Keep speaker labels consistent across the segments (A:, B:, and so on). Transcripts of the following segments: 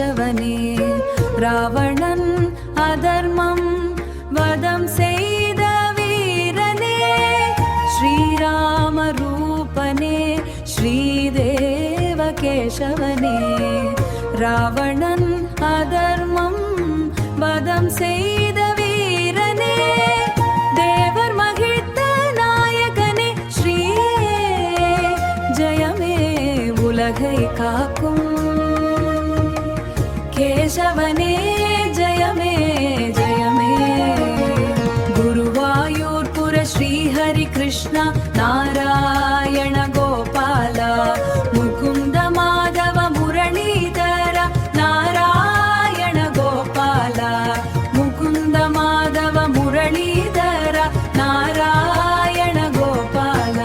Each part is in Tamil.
A: கேசவனே ராவணன் அதர்மம் வதம் செய்த வீரனே ஸ்ரீராம ரூபனே ஸ்ரீதேவ கேசவனே ராவணன் அதர்மம் வதம் செய்த வீரனே தேவர் மகிழ்த்த நாயகனே ஸ்ரீயே ஜெயமே உலகை காக்கும் கேசவனே ஜெயமே ஜெயமே குருவாயூர்புர ஸ்ரீஹரி கிருஷ்ணா நாராயண கோபால முகுந்த மாதவ முரளீதர நாராயಣ ಗೋಪಾಲ ಮುಕುಂದ ಮಾಧವ ಮುರಳೀಧರ ನಾರಾಯಣ ಗೋಪಾಲ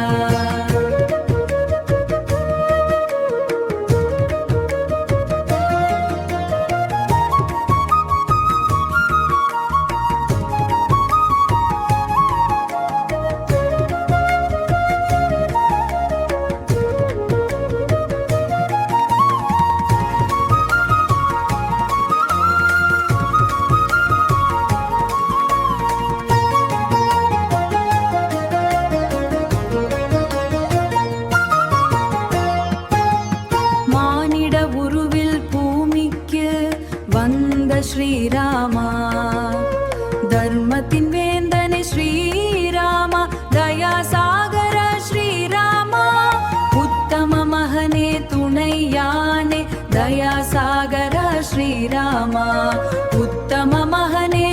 A: ஸ்ரீராமா தர்மத்தின் வேந்தனே ஸ்ரீராமா தயாசாகர ஸ்ரீராமா உத்தம மகனே துணையானே தயாசாகர ஸ்ரீராமா உத்தம மகனே